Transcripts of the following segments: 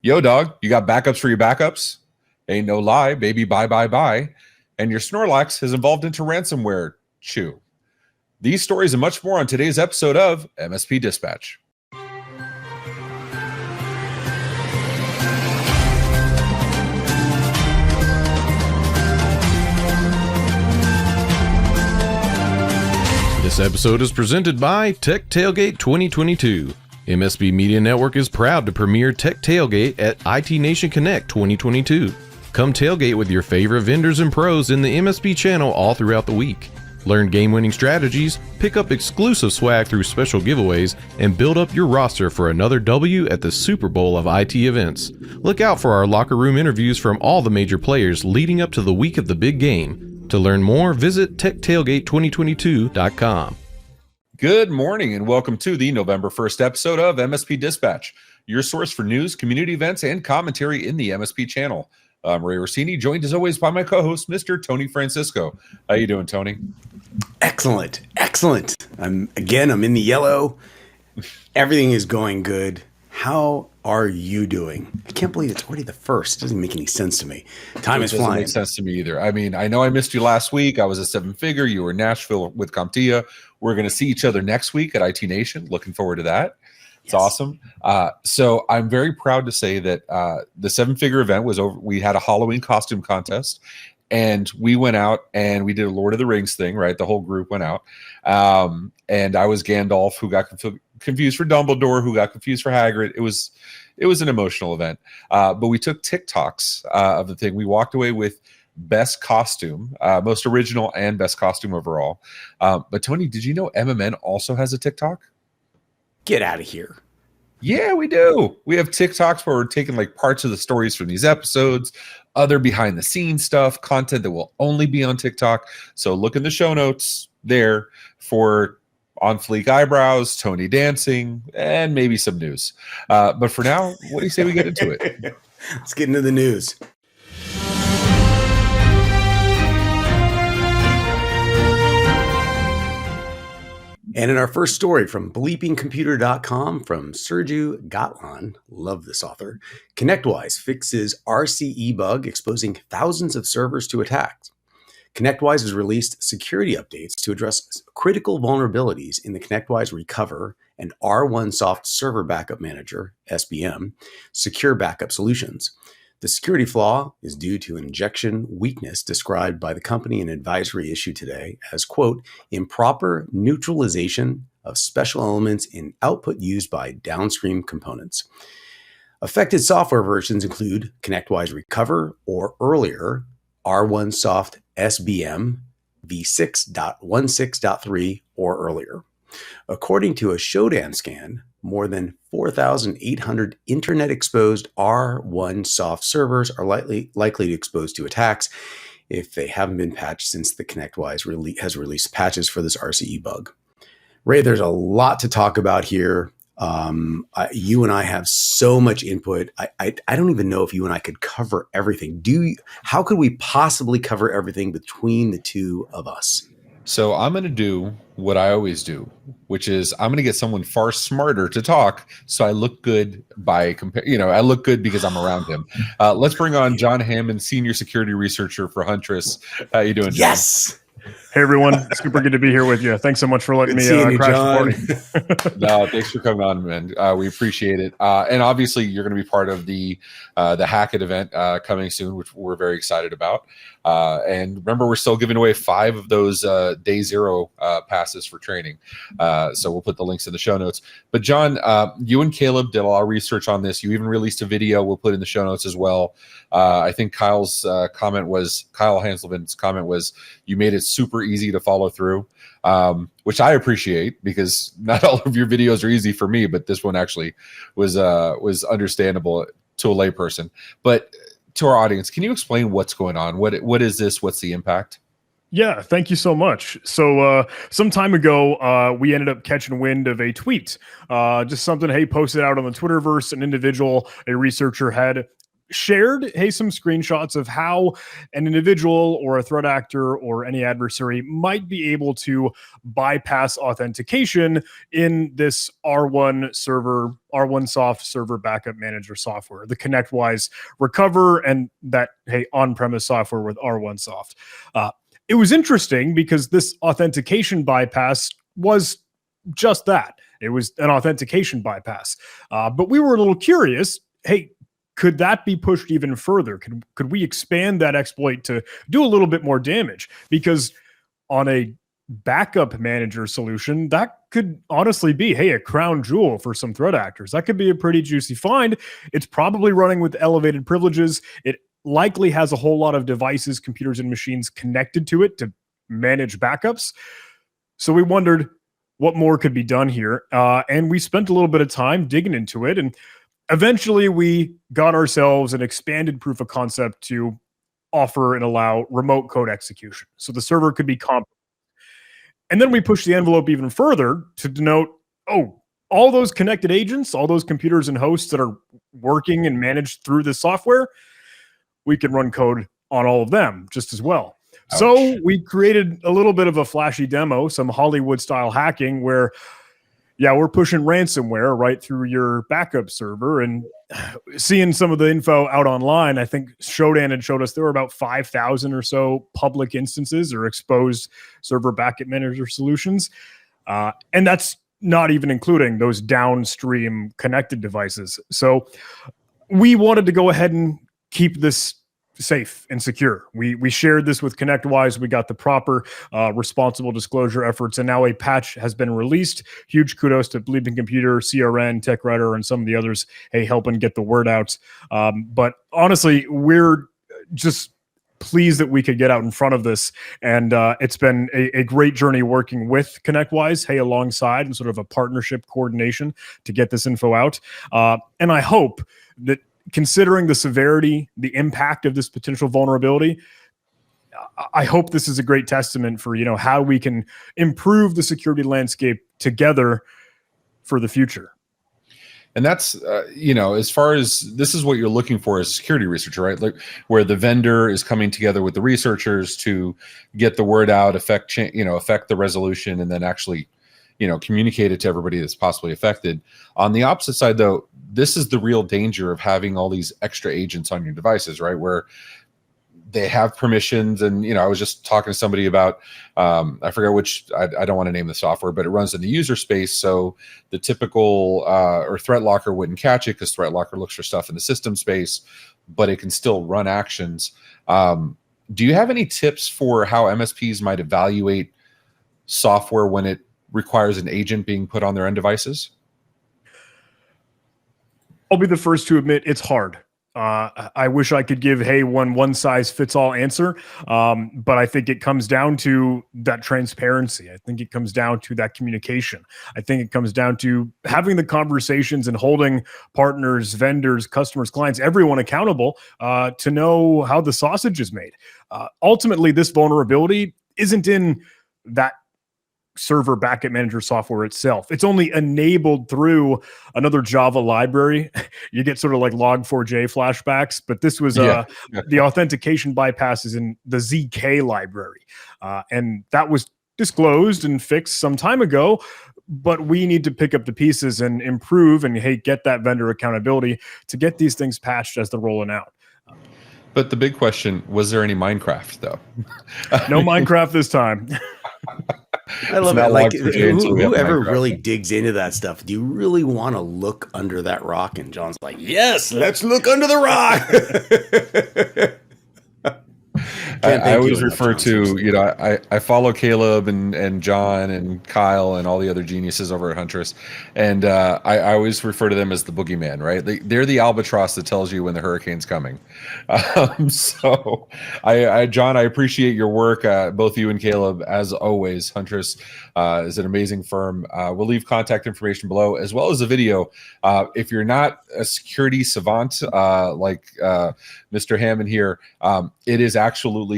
Yo, dog, you got backups for your backups? Ain't no lie, baby, bye, bye, bye. And your Snorlax has evolved into ransomware. Chew. These stories and much more on today's episode of MSP Dispatch. This episode is presented by Tech Tailgate 2022. MSP Media Network is proud to premiere Tech Tailgate at IT Nation Connect 2022. Come tailgate with your favorite vendors and pros in the MSP channel all throughout the week. Learn game-winning strategies, pick up exclusive swag through special giveaways, and build up your roster for another W at the Super Bowl of IT events. Look out for our locker room interviews from all the major players leading up to the week of the big game. To learn more, visit techtailgate2022.com. Good morning and welcome to the November 1st episode of MSP Dispatch, your source for news, community events, and commentary in the MSP channel. I'm Ray Orsini, joined as always by my co-host, Mr. Tony Francisco. How you doing, Tony? Excellent. I'm in the yellow. Everything is going good. How are you doing? I can't believe it's already the first. It doesn't make any sense to me. Time is flying. Doesn't make sense to me either. I mean, I know I missed you last week. I was a seven figure. You were in Nashville with CompTIA. We're going to see each other next week at IT Nation. Looking forward to that. It's awesome. So I'm very proud to say that the seven-figure event was over. We had a Halloween costume contest, and we went out and we did a Lord of the Rings thing, right? The whole group went out. And I was Gandalf, who got confused for Dumbledore, who got confused for Hagrid. It was an emotional event. But we took TikToks of the thing. We walked away with best costume, most original and best costume overall. But Tony, did you know MMN also has a TikTok? Get out of here. Yeah, we do. We have TikToks where we're taking like parts of the stories from these episodes, other behind the scenes stuff, content that will only be on TikTok. So look in the show notes there for on fleek eyebrows, Tony dancing, and maybe some news. But for now, what do you say we get into it? Let's get into the news. And in our first story from bleepingcomputer.com from Sergio Gatlan, love this author, ConnectWise fixes RCE bug exposing thousands of servers to attacks. ConnectWise has released security updates to address critical vulnerabilities in the ConnectWise Recover and R1 Soft Server Backup Manager, SBM, secure backup solutions. The security flaw is due to an injection weakness described by the company in an advisory issued today as, quote, improper neutralization of special elements in output used by downstream components. Affected software versions include ConnectWise Recover or earlier R1 Soft SBM v6.16.3 or earlier. According to a Shodan scan, more than 4,800 internet-exposed R1 soft servers are likely to expose to attacks if they haven't been patched since the ConnectWise has released patches for this RCE bug. Ray, there's a lot to talk about here. You and I have so much input. I don't even know if you and I could cover everything. How could we possibly cover everything between the two of us? So I'm going to do what I always do, which is I'm going to get someone far smarter to talk, so I look good I look good because I'm around him. Let's bring on John Hammond, senior security researcher for Huntress. How you doing, John? Yes. Hey everyone, super good to be here with you. Thanks so much for letting me crash the party. No, thanks for coming on, man. We appreciate it. And obviously, you're going to be part of the Hackett event coming soon, which we're very excited about. And remember, we're still giving away 5 of those day 0 passes for training. So we'll put the links in the show notes. But John, you and Caleb did a lot of research on this. You even released a video. We'll put in the show notes as well. I think Kyle Hanselman's comment was, you made it super easy to follow through, which I appreciate because not all of your videos are easy for me, but this one actually was understandable to a layperson. But to our audience, can you explain what's going on? What is this? What's the impact? Yeah, thank you so much. So some time ago, we ended up catching wind of a tweet, just something, hey, posted out on the Twitterverse. An individual, a researcher, had shared, hey, some screenshots of how an individual or a threat actor or any adversary might be able to bypass authentication in this R1 server, R1 soft server backup manager software, the ConnectWise Recover, and that, hey, on-premise software with R1 soft. It was interesting because this authentication bypass was just that. It was an authentication bypass. But we were a little curious, hey, could that be pushed even further? Could we expand that exploit to do a little bit more damage? Because on a backup manager solution, that could honestly be, hey, a crown jewel for some threat actors. That could be a pretty juicy find. It's probably running with elevated privileges. It likely has a whole lot of devices, computers, and machines connected to it to manage backups. So we wondered what more could be done here. And we spent a little bit of time digging into it. And eventually we got ourselves an expanded proof of concept to offer and allow remote code execution. So the server could be compromised. And then we pushed the envelope even further to denote, oh, all those connected agents, all those computers and hosts that are working and managed through this software, we can run code on all of them just as well. Ouch. So we created a little bit of a flashy demo, some Hollywood style hacking where, yeah, we're pushing ransomware right through your backup server. And seeing some of the info out online, I think Shodan had showed us there were about 5,000 or so public instances or exposed server backup manager solutions. And that's not even including those downstream connected devices. So we wanted to go ahead and keep this safe and secure. We shared this with ConnectWise. We got the proper responsible disclosure efforts, and now a patch has been released. Huge kudos to Bleeping Computer, CRN, TechWriter, and some of the others, hey, helping get the word out. But honestly, we're just pleased that we could get out in front of this, and it's been a great journey working with ConnectWise, hey, alongside and sort of a partnership coordination to get this info out. And I hope that, considering the severity, the impact of this potential vulnerability, I hope this is a great testament for, how we can improve the security landscape together for the future. And that's, as far as this is what you're looking for as a security researcher, right? Like where the vendor is coming together with the researchers to get the word out, affect the resolution, and then actually, communicate it to everybody that's possibly affected. On the opposite side, though, this is the real danger of having all these extra agents on your devices, right? Where they have permissions. And, I was just talking to somebody about, I forget which, I don't want to name the software, but it runs in the user space. So the typical, or ThreatLocker wouldn't catch it because ThreatLocker looks for stuff in the system space, but it can still run actions. Do you have any tips for how MSPs might evaluate software when it requires an agent being put on their end devices? I'll be the first to admit it's hard. I wish I could give, hey, one size fits all answer. But I think it comes down to that transparency. I think it comes down to that communication. I think it comes down to having the conversations and holding partners, vendors, customers, clients, everyone accountable to know how the sausage is made. Ultimately, this vulnerability isn't in that server backup manager software itself. It's only enabled through another Java library. You get sort of like log4j flashbacks, but this was the authentication bypass is in the ZK library. And that was disclosed and fixed some time ago, but we need to pick up the pieces and improve and, hey, get that vendor accountability to get these things patched as they're rolling out. But the big question, was there any Minecraft though? No Minecraft this time. I love it. Like whoever really digs into that stuff, do you really want to look under that rock? And John's like, yes, let's look under the rock. I always refer to, I follow Caleb and John and Kyle and all the other geniuses over at Huntress. And I always refer to them as the boogeyman, right? They're the albatross that tells you when the hurricane's coming. So John, I appreciate your work. Both you and Caleb, as always. Huntress is an amazing firm. We'll leave contact information below, as well as a video. If you're not a security savant like Mr. Hammond here, it is absolutely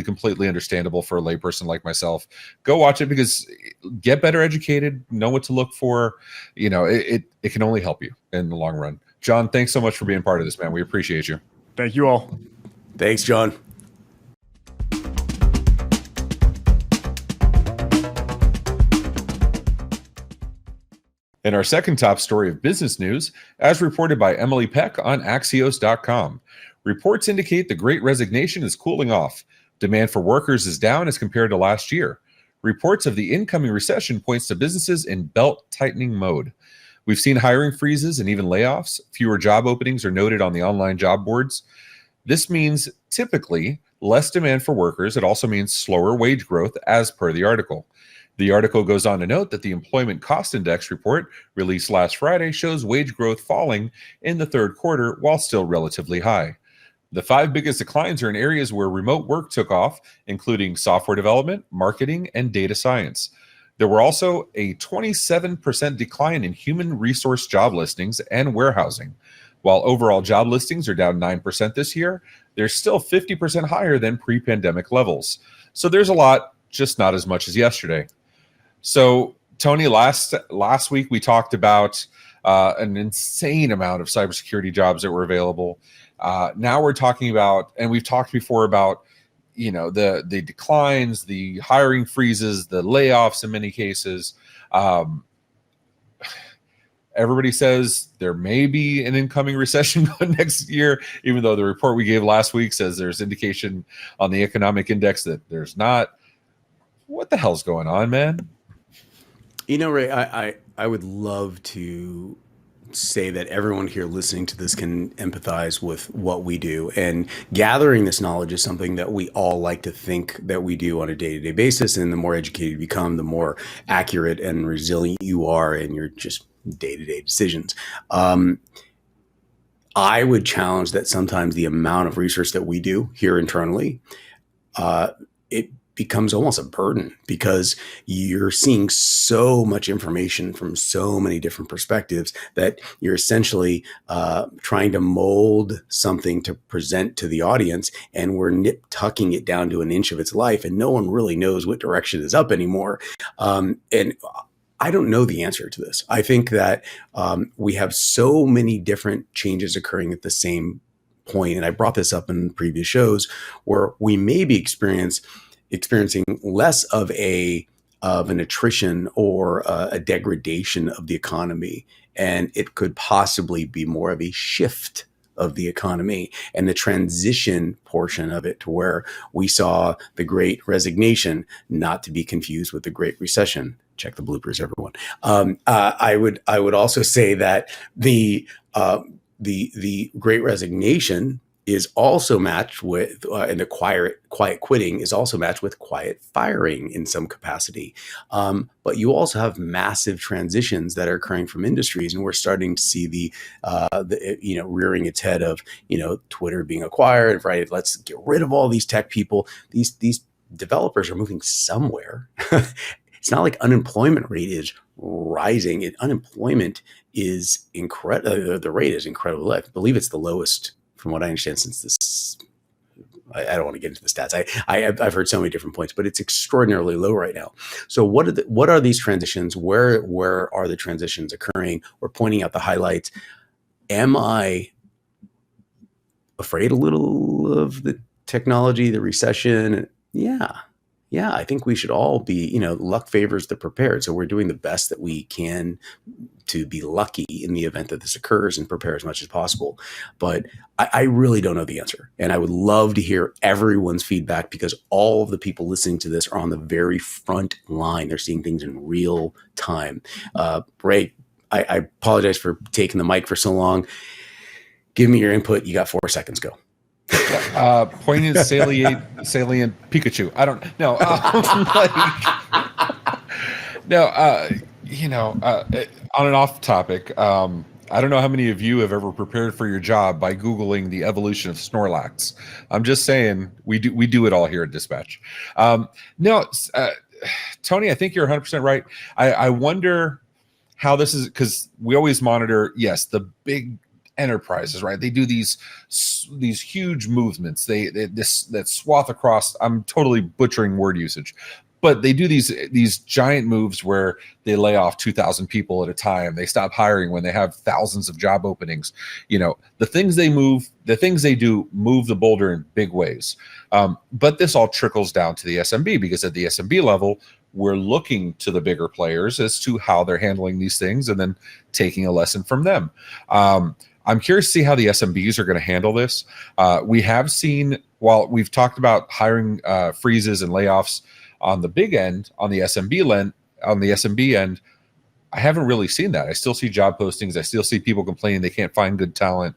completely understandable for a layperson like myself. Go watch it, because get better educated, know what to look for. It can only help you in the long run. John, thanks so much for being part of this, man. We appreciate you. Thank you all. Thanks, John. And our second top story of business news, as reported by Emily Peck on Axios.com. Reports indicate the Great Resignation is cooling off. Demand for workers is down as compared to last year. Reports of the incoming recession points to businesses in belt-tightening mode. We've seen hiring freezes and even layoffs. Fewer job openings are noted on the online job boards. This means typically less demand for workers. It also means slower wage growth, as per the article. The article goes on to note that the Employment Cost Index report released last Friday shows wage growth falling in the third quarter while still relatively high. The 5 biggest declines are in areas where remote work took off, including software development, marketing, and data science. There were also a 27% decline in human resource job listings and warehousing. While overall job listings are down 9% this year, they're still 50% higher than pre-pandemic levels. So there's a lot, just not as much as yesterday. So, Tony, last week we talked about an insane amount of cybersecurity jobs that were available. Now we're talking about, and we've talked before about, the declines, the hiring freezes, the layoffs in many cases. Everybody says there may be an incoming recession next year, even though the report we gave last week says there's indication on the economic index that there's not. What the hell's going on, man? Ray, I would love to say that everyone here listening to this can empathize with what we do. And gathering this knowledge is something that we all like to think that we do on a day-to-day basis. And the more educated you become, the more accurate and resilient you are in your just day-to-day decisions. I would challenge that sometimes the amount of research that we do here internally, it becomes almost a burden because you're seeing so much information from so many different perspectives that you're essentially trying to mold something to present to the audience, and we're nip-tucking it down to an inch of its life, and no one really knows what direction is up anymore. And I don't know the answer to this. I think that we have so many different changes occurring at the same point, and I brought this up in previous shows, where we may be experiencing less of an attrition or a degradation of the economy, and it could possibly be more of a shift of the economy and the transition portion of it, to where we saw the Great Resignation, not to be confused with the Great Recession. Check the bloopers, everyone. I would also say that the Great Resignation is also matched with, and the quiet quitting is also matched with quiet firing in some capacity. But you also have massive transitions that are occurring from industries, and we're starting to see the rearing its head of Twitter being acquired. Right, let's get rid of all these tech people. These developers are moving somewhere. It's not like unemployment rate is rising. Unemployment is incredible. The rate is incredible. I believe it's the lowest, from what I understand, since this. I don't want to get into the stats. I've heard so many different points, but it's extraordinarily low right now. So what are these transitions? Where are the transitions occurring? We're pointing out the highlights. Am I afraid a little of the technology, the recession? Yeah, I think we should all be, luck favors the prepared. So we're doing the best that we can to be lucky in the event that this occurs and prepare as much as possible. But I really don't know the answer. And I would love to hear everyone's feedback, because all of the people listening to this are on the very front line. They're seeing things in real time. Ray, I apologize for taking the mic for so long. Give me your input. You got 4 seconds. Go. Poignant, salient Pikachu. I don't know. On and off topic. I don't know how many of you have ever prepared for your job by Googling the evolution of Snorlax. I'm just saying we do it all here at Dispatch. Tony, I think you're 100% right. I wonder how this is, because we always monitor, yes, the big enterprises, right? They do these huge movements. That swath across. I'm totally butchering word usage, but they do these giant moves where they lay off 2,000 people at a time. They stop hiring when they have thousands of job openings. The things they do move the boulder in big ways. But this all trickles down to the SMB, because at the SMB level, we're looking to the bigger players as to how they're handling these things and then taking a lesson from them. I'm curious to see how the SMBs are going to handle this. We have seen, while we've talked about hiring freezes and layoffs on the big end, on the SMB end, I haven't really seen that. I still see job postings. I still see people complaining they can't find good talent.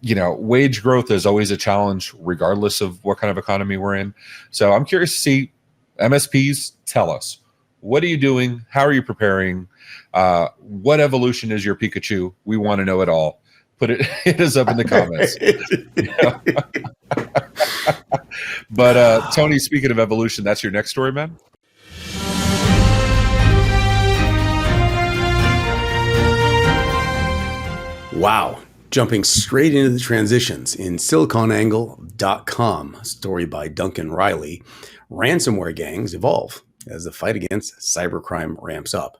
Wage growth is always a challenge, regardless of what kind of economy we're in. So I'm curious to see MSPs tell us, what are you doing? How are you preparing? What evolution is your Pikachu? We want to know it all. Hit us up in the comments. But Tony, speaking of evolution, that's your next story, man? Wow. Jumping straight into the transitions in siliconangle.com, a story by Duncan Riley. Ransomware gangs evolve as the fight against cybercrime ramps up.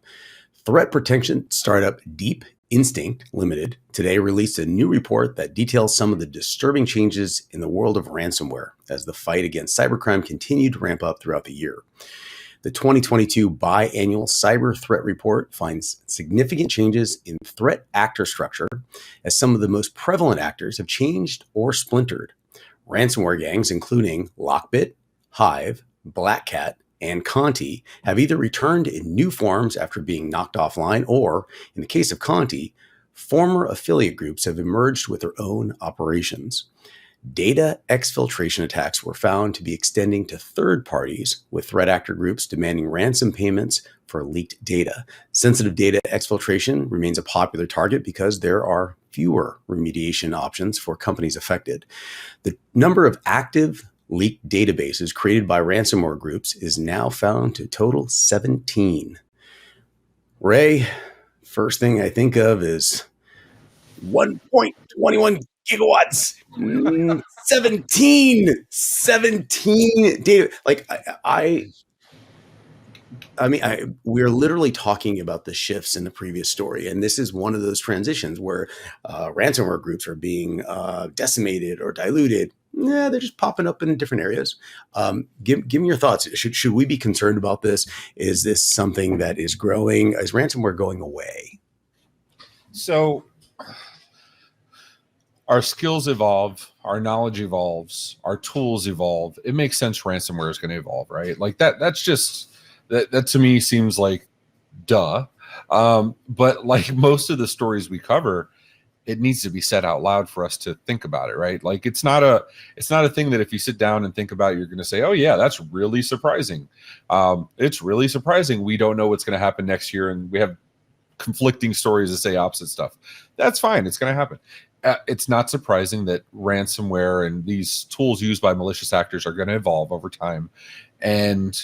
Threat protection startup Deep Instinct Limited today released a new report that details some of the disturbing changes in the world of ransomware as the fight against cybercrime continued to ramp up throughout the year. The 2022 biannual cyber threat report finds significant changes in threat actor structure as some of the most prevalent actors have changed or splintered. Ransomware gangs, including Lockbit, Hive, Black Cat, and Conti, have either returned in new forms after being knocked offline, or, in the case of Conti, former affiliate groups have emerged with their own operations. Data exfiltration attacks were found to be extending to third parties, with threat actor groups demanding ransom payments for leaked data. Sensitive data exfiltration remains a popular target because there are fewer remediation options for companies affected. The number of active leaked databases created by ransomware groups is now found to total 17. Ray, first thing I think of is 1.21 gigawatts. 17 data. We're literally talking about the shifts in the previous story, and this is one of those transitions where ransomware groups are being decimated or diluted. They're just popping up in different areas. Give me your thoughts. Should we be concerned about this? Is this something that is growing? Is ransomware going away? So our skills evolve, our knowledge evolves, our tools evolve. It makes sense ransomware is going to evolve, right? Like that's just that to me seems like duh. But like most of the stories we cover, it needs to be said out loud for us to think about it, right? Like it's not a thing that if you sit down and think about it, you're going to say, oh yeah, that's really surprising. It's really surprising. We don't know what's going to happen next year, and we have conflicting stories that say opposite stuff. That's fine. It's going to happen. It's not surprising that ransomware and these tools used by malicious actors are going to evolve over time, and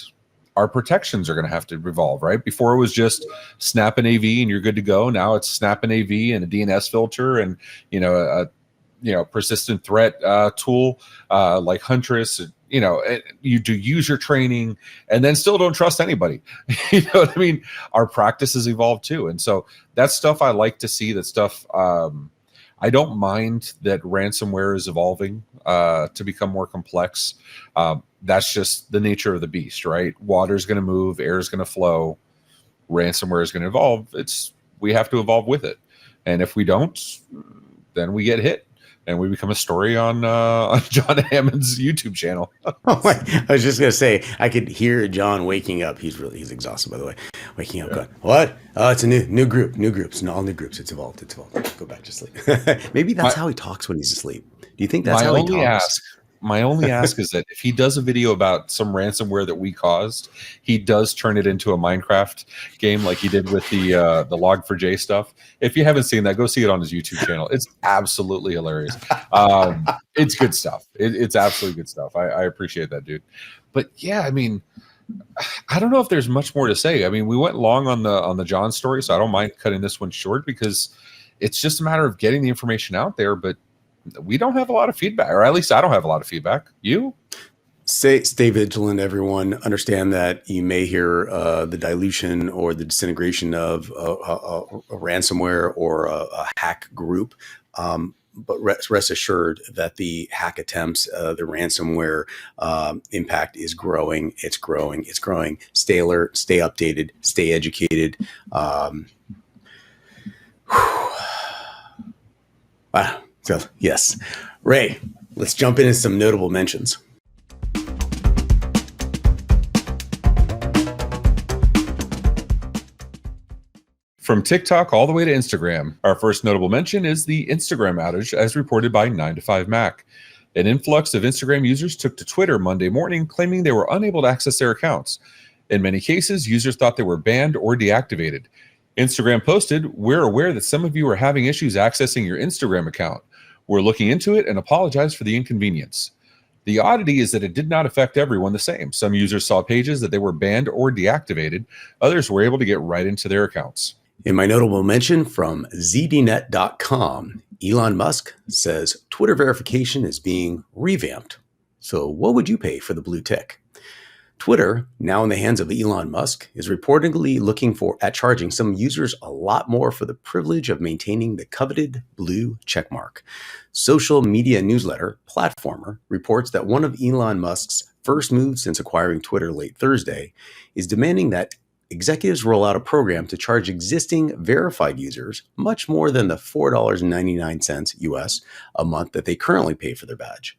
our protections are going to have to evolve, right? Before it was just snap an AV and you're good to go. Now it's snap an AV and a DNS filter and a persistent threat tool like Huntress. You do user training and then still don't trust anybody. You know what I mean? Our practices evolve too, and so that's stuff I like to see. That stuff. I don't mind that ransomware is evolving to become more complex. That's just the nature of the beast, right? Water's going to move, air is going to flow, ransomware is going to evolve. We have to evolve with it, and if we don't, then we get hit, and we become a story on John Hammond's YouTube channel. I was just going to say, I could hear John waking up. He's exhausted, by the way. Waking up, going, what? Oh, it's a new group, all new groups. It's evolved. Go back to sleep. Maybe that's how he talks when he's asleep. Do you think that's how he talks? My only ask is that if he does a video about some ransomware that we caused, he does turn it into a Minecraft game like he did with the Log4j stuff. If you haven't seen that, go see it on his YouTube channel. It's absolutely hilarious. It's good stuff. It's absolutely good stuff. I appreciate that, dude. But yeah, I mean, I don't know if there's much more to say. I mean, we went long on the John story, so I don't mind cutting this one short because it's just a matter of getting the information out there. But we don't have a lot of feedback, or at least I don't have a lot of feedback. You? Stay vigilant, everyone. Understand that you may hear the dilution or the disintegration of a ransomware or a hack group. But rest assured that the hack attempts, the ransomware impact is growing. It's growing. It's growing. Stay alert, stay updated, stay educated. So, yes. Ray, let's jump into some notable mentions. From TikTok all the way to Instagram, our first notable mention is the Instagram outage as reported by 9to5Mac. An influx of Instagram users took to Twitter Monday morning claiming they were unable to access their accounts. In many cases, users thought they were banned or deactivated. Instagram posted, "We're aware that some of you are having issues accessing your Instagram account. We're looking into it and apologize for the inconvenience." The oddity is that it did not affect everyone the same. Some users saw pages that they were banned or deactivated. Others were able to get right into their accounts. In my notable mention from zdnet.com, Elon Musk says Twitter verification is being revamped. So what would you pay for the blue tick? Twitter, now in the hands of Elon Musk, is reportedly looking at charging some users a lot more for the privilege of maintaining the coveted blue checkmark. Social media newsletter Platformer reports that one of Elon Musk's first moves since acquiring Twitter late Thursday is demanding that executives roll out a program to charge existing verified users much more than the $4.99 US a month that they currently pay for their badge.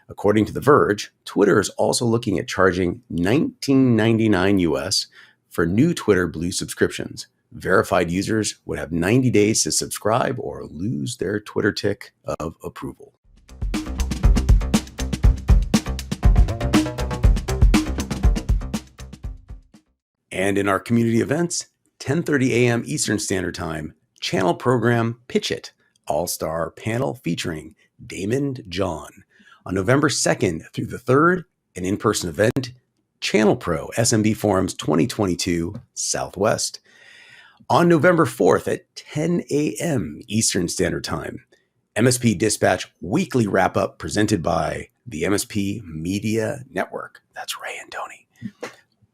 According to The Verge, Twitter is also looking at charging $19.99 US for new Twitter Blue subscriptions. Verified users would have 90 days to subscribe or lose their Twitter tick of approval. And in our community events, 10:30 a.m. Eastern Standard Time, channel program Pitch It, all-star panel featuring Daymond John. On November 2nd through the 3rd, an in-person event, ChannelPro SMB Forums 2022 Southwest. On November 4th at 10 a.m. Eastern Standard Time, MSP Dispatch weekly wrap-up presented by the MSP Media Network. That's Ray and Tony.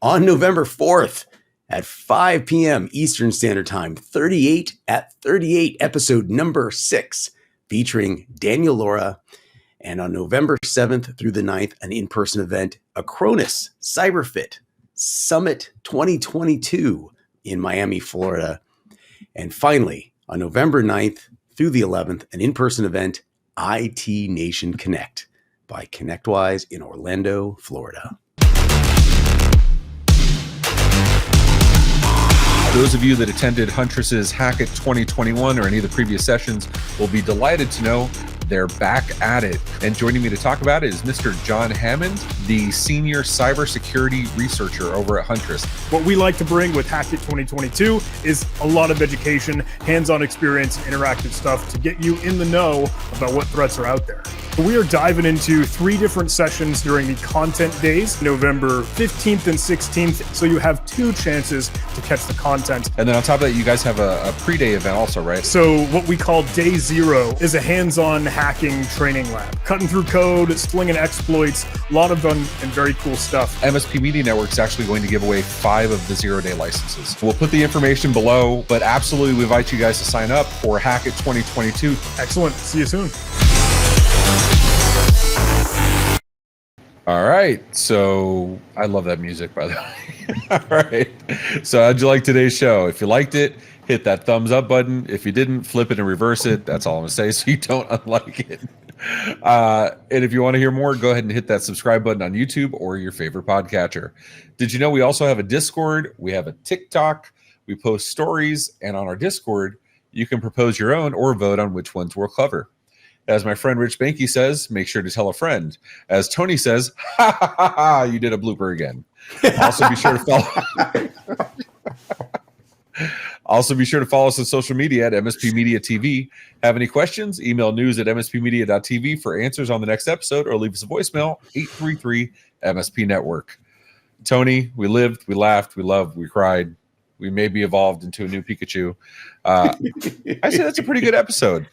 On November 4th at 5 p.m. Eastern Standard Time, 38 at 38, episode number 6, featuring Daniel Lora. And on November 7th through the 9th, an in-person event, Acronis CyberFit Summit 2022 in Miami, Florida. And finally, on November 9th through the 11th, an in-person event, IT Nation Connect by ConnectWise in Orlando, Florida. Those of you that attended Huntress's Hack It 2021 or any of the previous sessions will be delighted to know they're back at it. And joining me to talk about it is Mr. John Hammond, the senior cybersecurity researcher over at Huntress. What we like to bring with Hack It 2022 is a lot of education, hands-on experience, and interactive stuff to get you in the know about what threats are out there. We are diving into 3 different sessions during the content days, November 15th and 16th. So you have 2 chances to catch the content. And then on top of that, you guys have a pre-day event also, right? So what we call Day 0 is a hands-on hacking training lab. Cutting through code, slinging exploits, a lot of fun and very cool stuff. MSP Media Network is actually going to give away 5 of the 0-day licenses. We'll put the information below, but absolutely we invite you guys to sign up for Hack It 2022. Excellent. See you soon. All right. So I love that music, by the way. All right. So how'd you like today's show? If you liked it, hit that thumbs up button. If you didn't, flip it and reverse it. That's all I'm going to say, so you don't unlike it. And if you want to hear more, go ahead and hit that subscribe button on YouTube or your favorite podcatcher. Did you know we also have a Discord? We have a TikTok. We post stories. And on our Discord, you can propose your own or vote on which ones we'll cover. As my friend Rich Banky says, make sure to tell a friend. As Tony says, ha ha ha ha, you did a blooper again. Also be sure to follow. Also be sure to follow us on social media at MSP Media TV. Have any questions? Email news@mspmedia.tv for answers on the next episode, or leave us a voicemail 833 MSP Network. Tony, we lived, we laughed, we loved, we cried. We maybe evolved into a new Pikachu. I say that's a pretty good episode.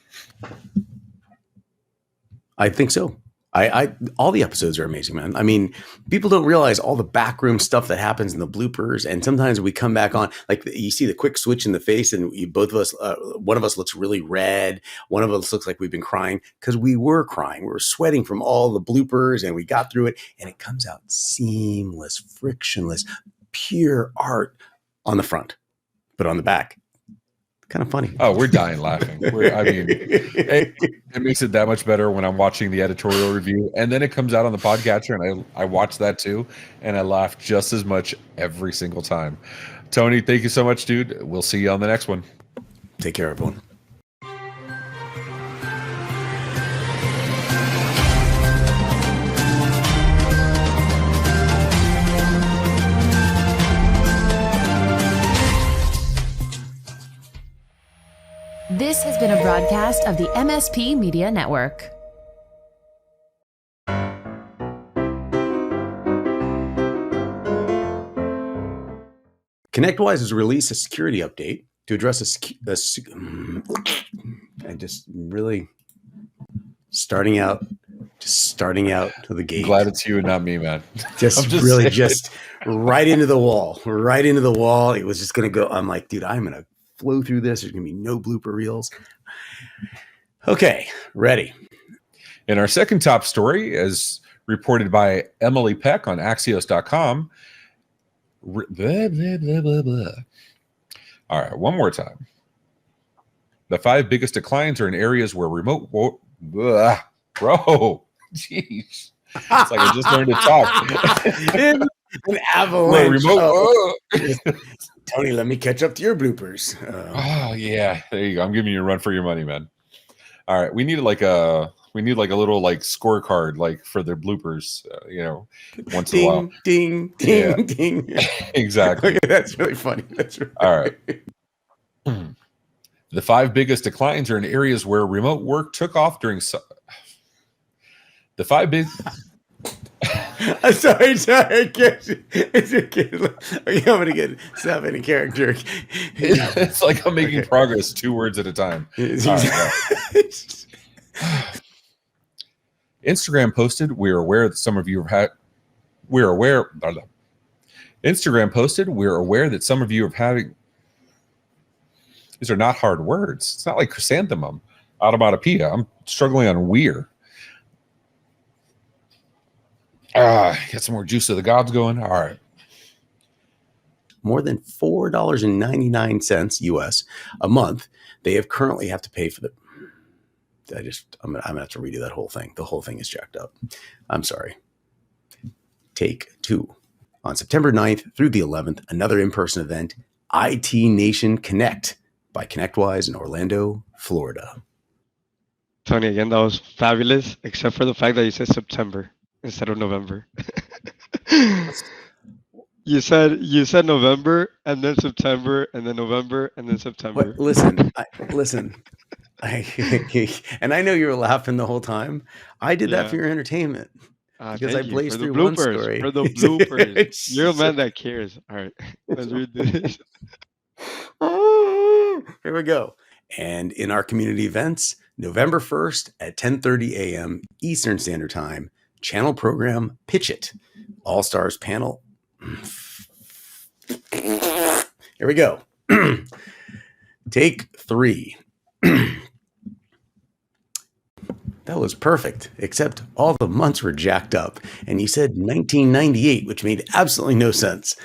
I think so. I all the episodes are amazing, man. I mean, people don't realize all the backroom stuff that happens in the bloopers. And sometimes we come back on, like you see the quick switch in the face, and both of us, one of us looks really red. One of us looks like we've been crying because we were crying. We were sweating from all the bloopers, and we got through it, and it comes out seamless, frictionless, pure art on the front, but on the back. Kind of funny. Oh, we're dying laughing. It makes it that much better when I'm watching the editorial review, and then it comes out on the podcatcher, and I watch that too, and I laugh just as much every single time. Tony, thank you so much, dude. We'll see you on the next one. Take care, everyone. This has been a broadcast of the MSP Media Network. ConnectWise has released a security update to address I just really starting out to the gate. Glad it's you and not me, man. Just right into the wall. Right into the wall. It was just going to go. I'm like, dude, I'm going to flow through this. There's going to be no blooper reels. Okay, ready. In our second top story, as reported by Emily Peck on Axios.com. Blah, blah, blah, blah, blah. All right, one more time. The 5 biggest declines are in areas where remote bro, jeez, it's like I just learned to talk. An avalanche. Remote. Tony, let me catch up to your bloopers. Oh yeah, there you go. I'm giving you a run for your money, man. All right, we need like a little like scorecard, like for their bloopers, once in a while. Ding, ding, ding. Exactly. Okay, that's really funny. That's really all right. The 5 biggest declines are in areas where remote work took off during. The 5 big. I'm sorry. I can't. I'm gonna get stop any character. It's like I'm making progress 2 words at a time. Instagram posted, we're aware that some of you have had. We're aware. Instagram posted, we're aware that some of you have having. These are not hard words. It's not like chrysanthemum, automatopoeia. I'm struggling on weir. Get some more juice of the gods going. All right. More than $4.99 US a month. They currently have to pay for the. I'm gonna have to redo that whole thing. The whole thing is jacked up. I'm sorry. Take 2. On September 9th through the 11th, another in-person event, IT Nation Connect by ConnectWise in Orlando, Florida. Tony, again, that was fabulous, except for the fact that you said September instead of November. You said November and then September and then November and then September. What? Listen. And I know you were laughing the whole time. I did that for your entertainment because I blazed through one story. For the bloopers. You're a man that cares. All right, let's read this. Here we go. And in our community events, November 1st at 10:30 a.m. Eastern Standard Time, channel program Pitch It, All Stars panel. Here we go. Take 3. That was perfect, except all the months were jacked up. And you said 1998, which made absolutely no sense.